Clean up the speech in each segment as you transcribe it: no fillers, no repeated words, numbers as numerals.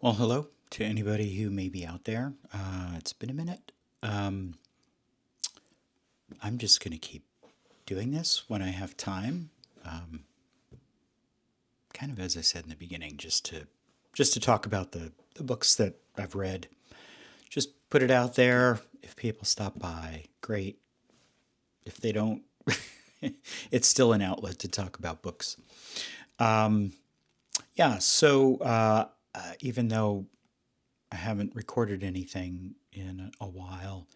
Well, hello to anybody who may be out there. It's been a minute. Um, I'm just going to keep doing this when I have time. Um, Kind of as I said in the beginning, just to talk about the books that I've read. Just put it out there. If people stop by, great. If they don't, it's still an outlet to talk about books. Um, yeah. Even though I haven't recorded anything in a while,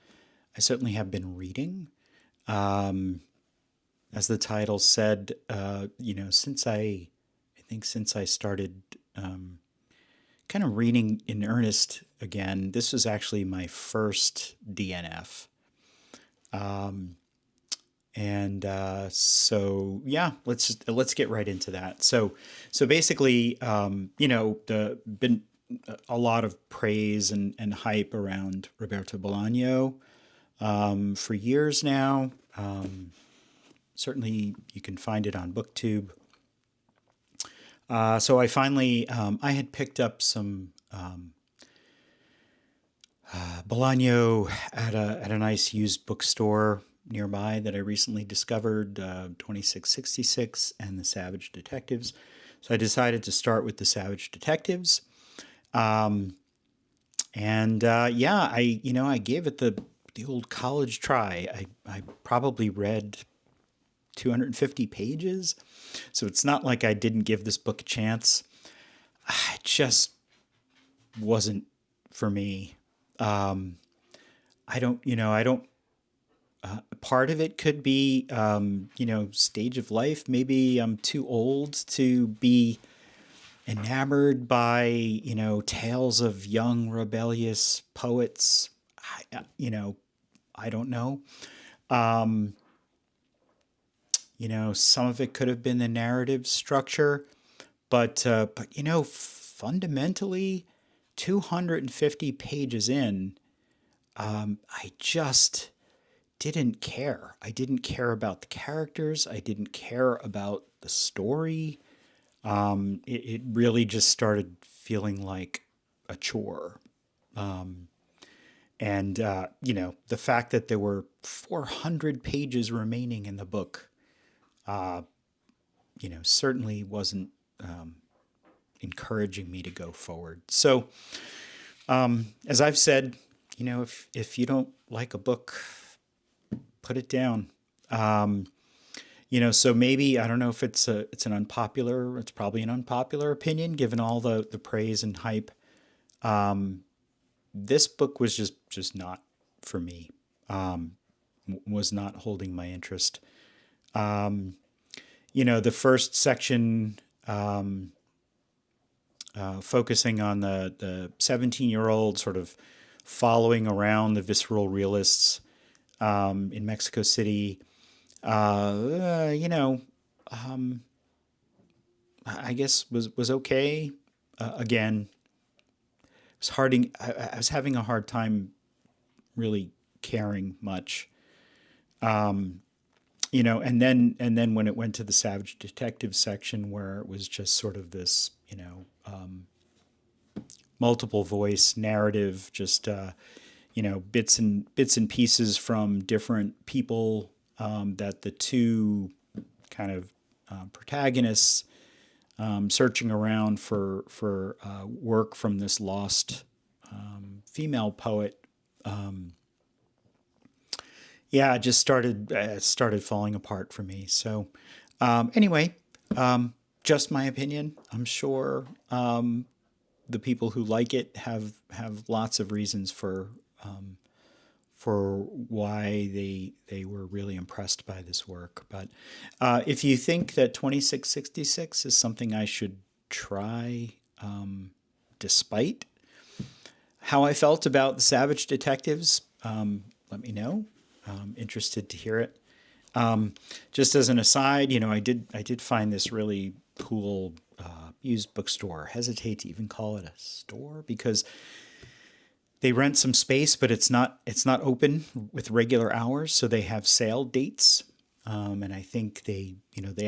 I certainly have been reading. Um, as the title said, since I started kind of reading in earnest again, this was actually my first DNF. Um, and let's get right into that. So basically, the been a lot of praise and hype around Roberto Bolaño for years now. Certainly, you can find it on BookTube. So I finally, I had picked up some Bolaño at a nice used bookstore nearby that I recently discovered, 2666 and the Savage Detectives. So I decided to start with the Savage Detectives. Um, I gave it the old college try. I probably read 250 pages. So it's not like I didn't give this book a chance. It just wasn't for me. Um, I don't, Part of it could be, stage of life. Maybe I'm too old to be enamored by, tales of young rebellious poets. I don't know. Um, some of it could have been the narrative structure, but fundamentally, 250 pages in, I just didn't care. I didn't care about the characters. I didn't care about the story. It really just started feeling like a chore. And the fact that there were 400 pages remaining in the book, certainly wasn't encouraging me to go forward. So, as I've said, if you don't like a book, put it down. So maybe I don't know if it's probably an unpopular opinion given all the praise and hype. This book was just not for me. Was not holding my interest. The first section, focusing on the 17-year-old sort of following around the visceral realists in Mexico City. Uh, you know, I guess was okay. Again, it was harding. I was having a hard time really caring much. And then when it went to the Savage Detective section, where it was just sort of this, multiple voice narrative, just bits and pieces from different people, that the two kind of protagonists, searching around for work from this lost female poet. Yeah, it just started falling apart for me. So anyway, just my opinion. I'm sure the people who like it have lots of reasons for why they were really impressed by this work. But if you think that 2666 is something I should try, despite how I felt about the Savage Detectives, let me know. Interested to hear it. Just as an aside, I did find this really cool used bookstore. Hesitate to even call it a store because they rent some space, but it's not open with regular hours, so they have sale dates. And I think they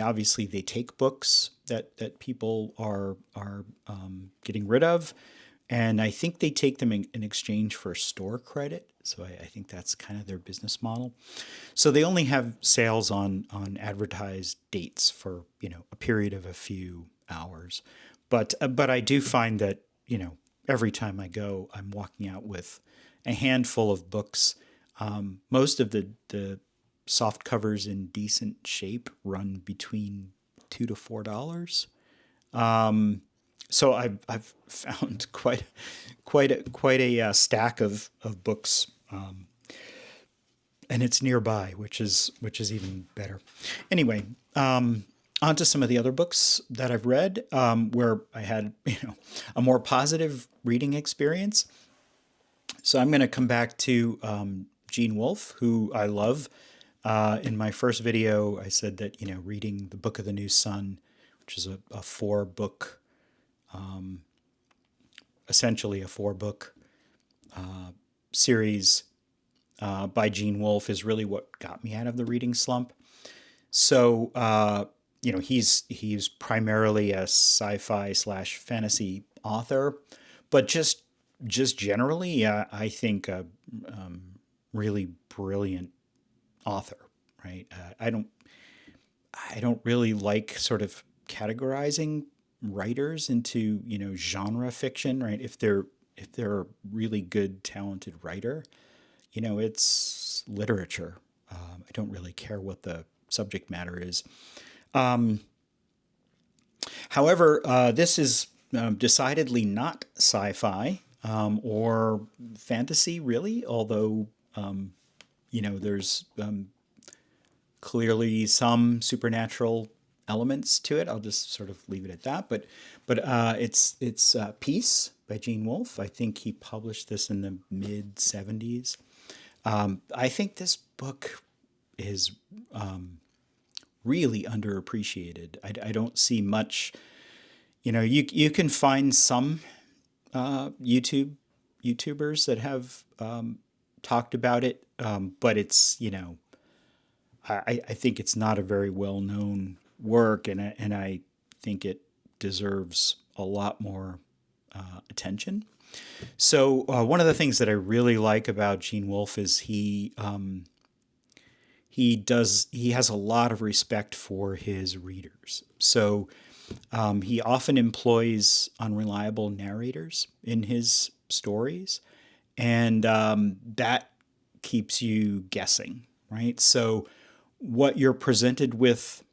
obviously they take books that people are getting rid of, and I think they take them in exchange for store credit. So I think that's kind of their business model. So they only have sales on advertised dates for a period of a few hours, but I do find that every time I go, I'm walking out with a handful of books. Most of the soft covers in decent shape run between $2 to $4. So I've found quite a stack of books, and it's nearby, which is even better. Anyway, on to some of the other books that I've read, where I had a more positive reading experience. So I'm going to come back to Gene Wolfe, who I love. In my first video, I said that reading the Book of the New Sun, which is a four-book, essentially a four-book series by Gene Wolfe, is really what got me out of the reading slump. So he's primarily a sci-fi / fantasy author, but just generally, I think a really brilliant author. Right? I don't really like sort of categorizing writers into genre fiction. Right? If they're a really good, talented writer, it's literature. I don't really care what the subject matter is. However, this is decidedly not sci-fi or fantasy, really, although there's clearly some supernatural elements to it. I'll just sort of leave it at that. But it's Peace by Gene Wolfe. I think he published this in the mid '70s. I think this book is really underappreciated. I don't see much. You can find some YouTubers that have talked about it, but it's I think it's not a very well known work, and I think it deserves a lot more attention. So one of the things that I really like about Gene Wolfe is he has a lot of respect for his readers. So he often employs unreliable narrators in his stories, and that keeps you guessing, right? So what you're presented with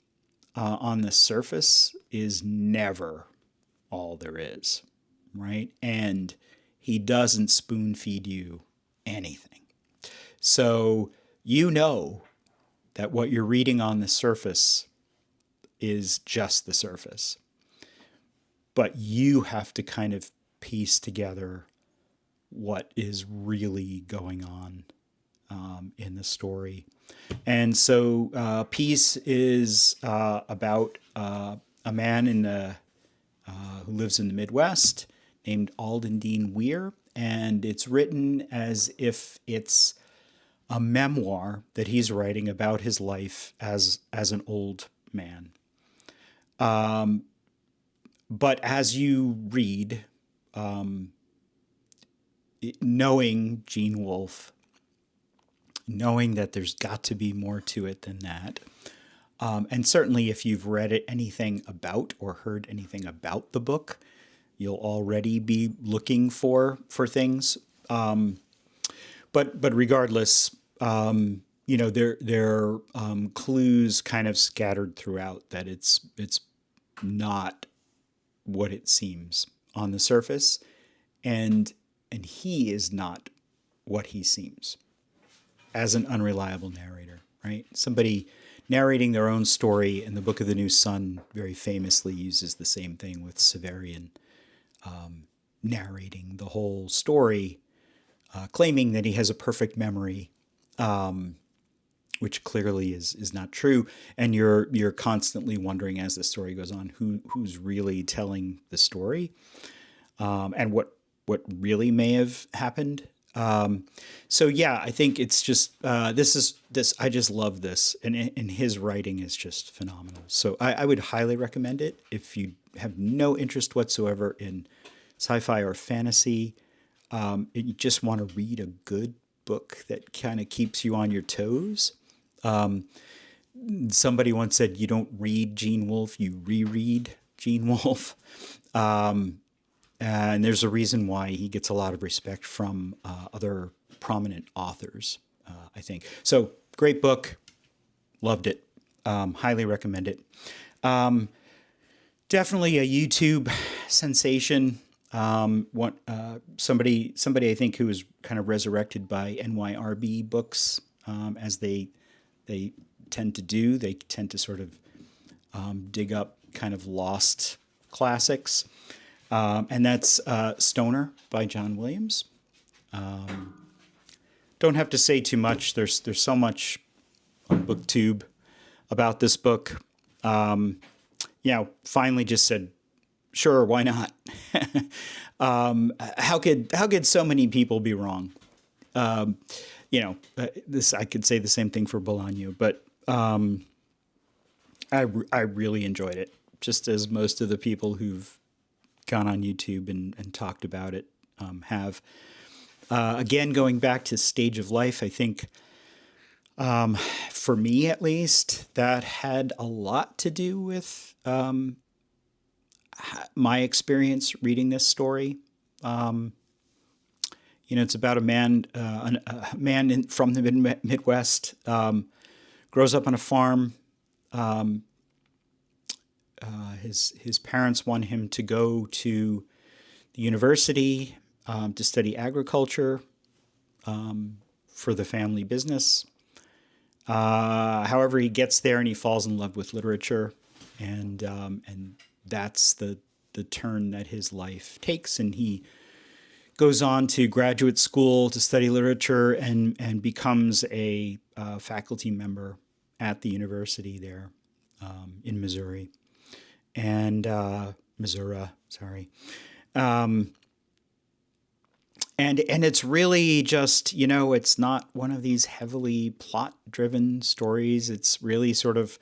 on the surface is never all there is, right? And he doesn't spoon feed you anything. So that what you're reading on the surface is just the surface. But you have to kind of piece together what is really going on in the story. And so Peace is about a man who lives in the Midwest named Alden Dean Weir, and it's written as if it's a memoir that he's writing about his life as an old man. But as you read, knowing Gene Wolfe, knowing that there's got to be more to it than that, and certainly if you've read anything about or heard anything about the book, you'll already be looking for things. But regardless, there are clues kind of scattered throughout that it's not what it seems on the surface, and he is not what he seems as an unreliable narrator, right? Somebody narrating their own story in the Book of the New Sun very famously uses the same thing with Severian, narrating the whole story, claiming that he has a perfect memory, which clearly is not true. And you're constantly wondering as the story goes on who's really telling the story, and what really may have happened. So yeah, I think it's just this. I just love this, and his writing is just phenomenal. So I would highly recommend it if you have no interest whatsoever in sci-fi or fantasy, and you just want to read a good book that kind of keeps you on your toes. Somebody once said, you don't read Gene Wolfe, you reread Gene Wolfe. And there's a reason why he gets a lot of respect from other prominent authors, I think. So, great book. Loved it. Highly recommend it. Definitely a YouTube sensation. Somebody I think who was kind of resurrected by NYRB books, as they tend to do. They tend to sort of dig up kind of lost classics. And that's Stoner by John Williams. Don't have to say too much. There's so much on BookTube about this book. Finally just said, sure, why not? How could so many people be wrong? This I could say the same thing for Bolaño, but I really enjoyed it, just as most of the people who've gone on YouTube and talked about it have. Again, going back to stage of life, I think for me at least, that had a lot to do with my experience reading this story. It's about a man, from the Midwest, grows up on a farm. His parents want him to go to the university to study agriculture for the family business. However, he gets there and he falls in love with literature, and that's the turn that his life takes, and he goes on to graduate school to study literature and becomes a faculty member at the university there in Missouri. And Missouri, sorry. And it's really just, it's not one of these heavily plot-driven stories. It's really sort of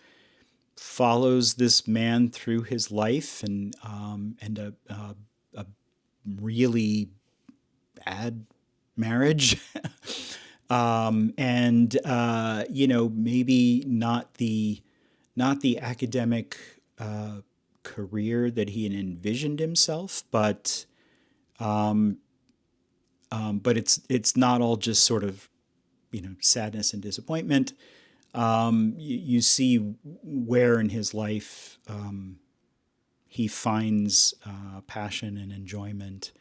follows this man through his life and a really bad marriage. Maybe not the academic career that he had envisioned himself, but it's not all just sort of, sadness and disappointment. You see where in his life he finds passion and enjoyment,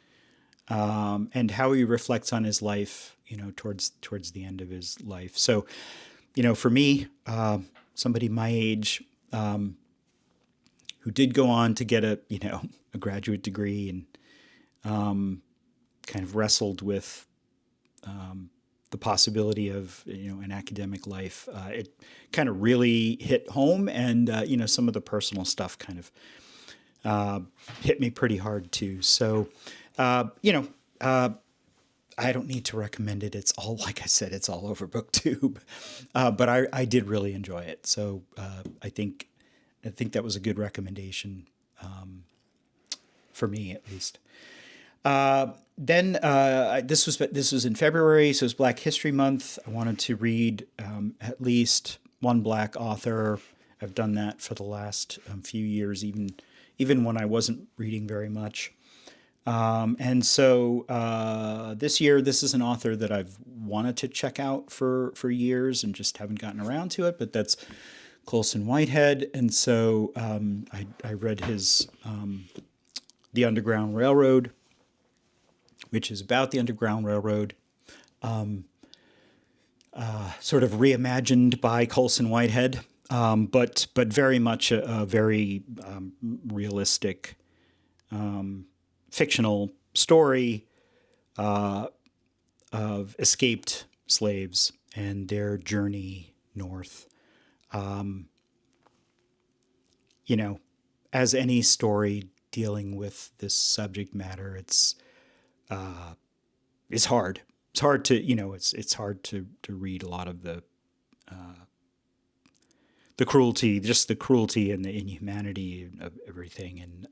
and how he reflects on his life, towards the end of his life. So, for me, somebody my age, who did go on to get a graduate degree and kind of wrestled with the possibility of an academic life. It kind of really hit home, and some of the personal stuff kind of hit me pretty hard too. So I don't need to recommend it. It's all, like I said, it's all over BookTube, but I did really enjoy it. So I think that was a good recommendation for me, at least. Then this was in February, so it's Black History Month. I wanted to read at least one Black author. I've done that for the last few years, even when I wasn't reading very much. And so this year, this is an author that I've wanted to check out for years and just haven't gotten around to it, but that's Colson Whitehead. And so I read his The Underground Railroad, which is about the Underground Railroad, sort of reimagined by Colson Whitehead, but very much a very realistic, fictional story of escaped slaves and their journey north. As any story dealing with this subject matter, it's hard. It's hard to, it's hard to read a lot of the cruelty, just the cruelty and the inhumanity of everything. And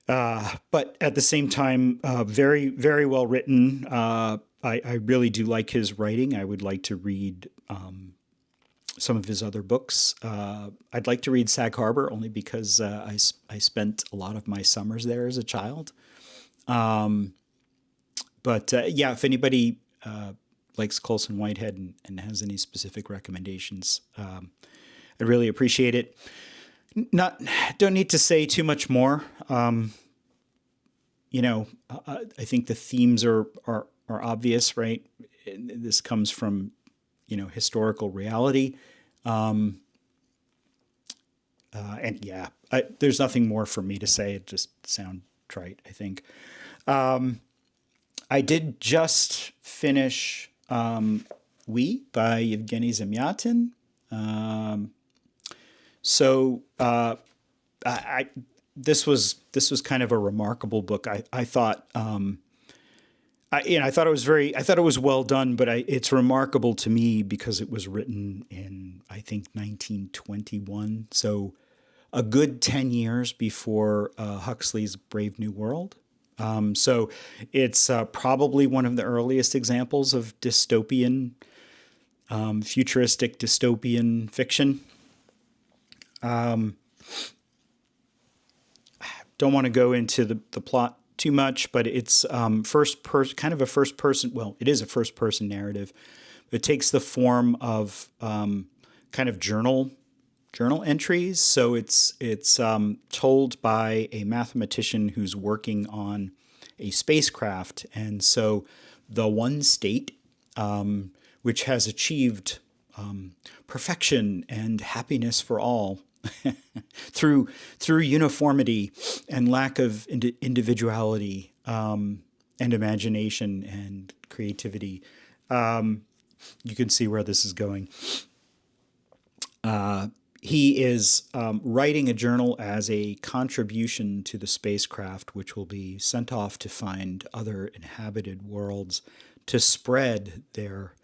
But at the same time, very, very well written. I really do like his writing. I would like to read some of his other books. I'd like to read Sag Harbor only because I spent a lot of my summers there as a child. But yeah, if anybody likes Colson Whitehead and has any specific recommendations, I'd really appreciate it. Not Don't need to say too much more. I think the themes are obvious, right? This comes from historical reality, and yeah, there's nothing more for me to say. It just sound trite, I think. I did just finish "We" by Yevgeny Zamyatin. So I this was kind of a remarkable book. I thought I thought it was well done, but it's remarkable to me because it was written in, I think, 1921. So a good 10 years before Huxley's Brave New World. So it's probably one of the earliest examples of dystopian, futuristic dystopian fiction. Don't want to go into the plot too much, but it's kind of a first person. Well, it is a first person narrative. It takes the form of kind of journal entries. So it's told by a mathematician who's working on a spacecraft, and so the one state which has achieved perfection and happiness for all through uniformity and lack of individuality and imagination and creativity. You can see where this is going. He is writing a journal as a contribution to the spacecraft, which will be sent off to find other inhabited worlds to spread their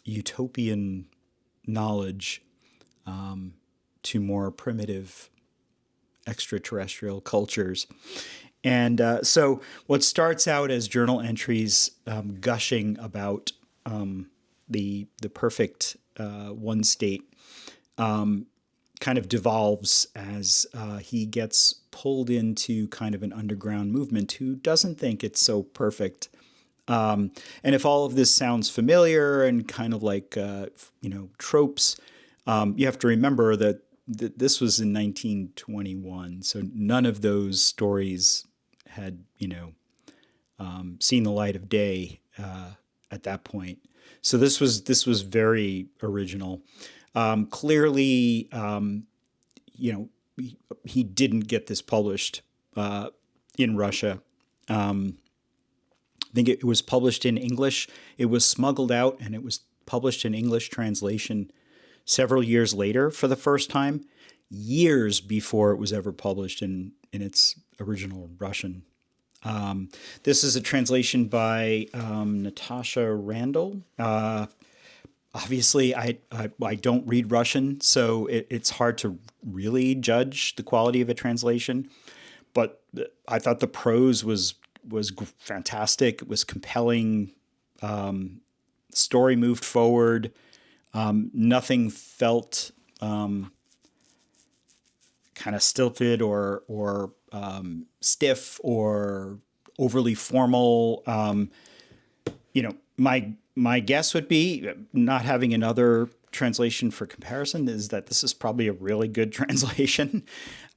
utopian knowledge to more primitive extraterrestrial cultures. And so what starts out as journal entries gushing about the perfect one state kind of devolves as he gets pulled into kind of an underground movement who doesn't think it's so perfect. And if all of this sounds familiar and kind of like, tropes, you have to remember that this was in 1921. So none of those stories had, seen the light of day at that point. So this was very original. Clearly, he didn't get this published in Russia. I think it was published in English. It was smuggled out, and it was published in English translation several years later for the first time, years before it was ever published in its original Russian. This is a translation by Natasha Randall. Obviously, I don't read Russian, so it's hard to really judge the quality of a translation. But I thought the prose was fantastic. It was compelling. Story moved forward. Nothing felt kind of stilted or stiff or overly formal. My guess would be, not having another translation for comparison, is that this is probably a really good translation.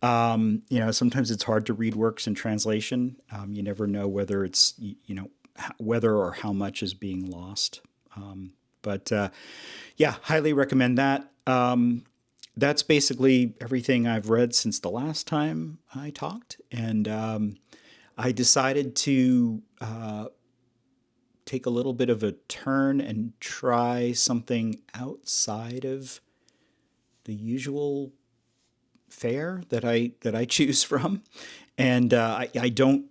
Sometimes it's hard to read works in translation. You never know whether it's, whether or how much is being lost. But highly recommend that. That's basically everything I've read since the last time I talked. And I decided to take a little bit of a turn and try something outside of the usual fare that I choose from. And I don't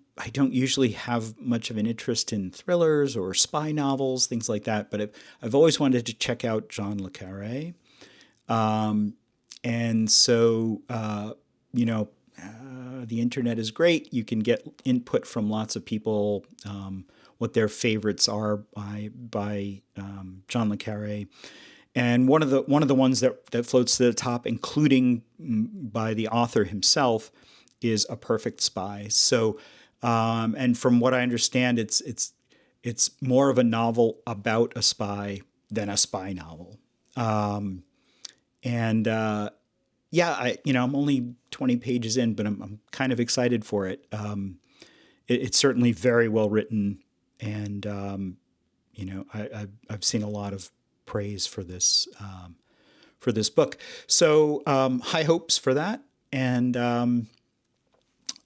usually have much of an interest in thrillers or spy novels, things like that. But I've always wanted to check out John le Carré. And so, the internet is great. You can get input from lots of people, what their favorites are by John le Carré. And one of the ones that floats to the top, including by the author himself, is A Perfect Spy. So, and from what I understand, it's more of a novel about a spy than a spy novel. And yeah, I'm only 20 pages in, but I'm kind of excited for it. It's certainly very well written, and I've seen a lot of praise for this book. So high hopes for that, and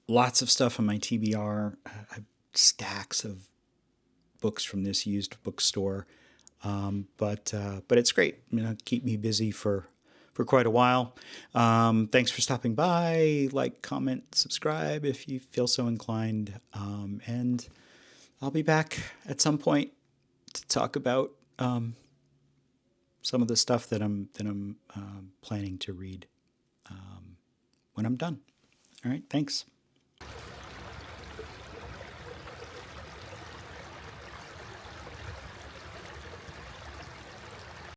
lots of stuff on my TBR. I have stacks of books from this used bookstore, but it's great. Keep me busy for quite a while. Thanks for stopping by. Like, comment, subscribe if you feel so inclined, and I'll be back at some point to talk about some of the stuff that I'm planning to read when I'm done. All right, thanks.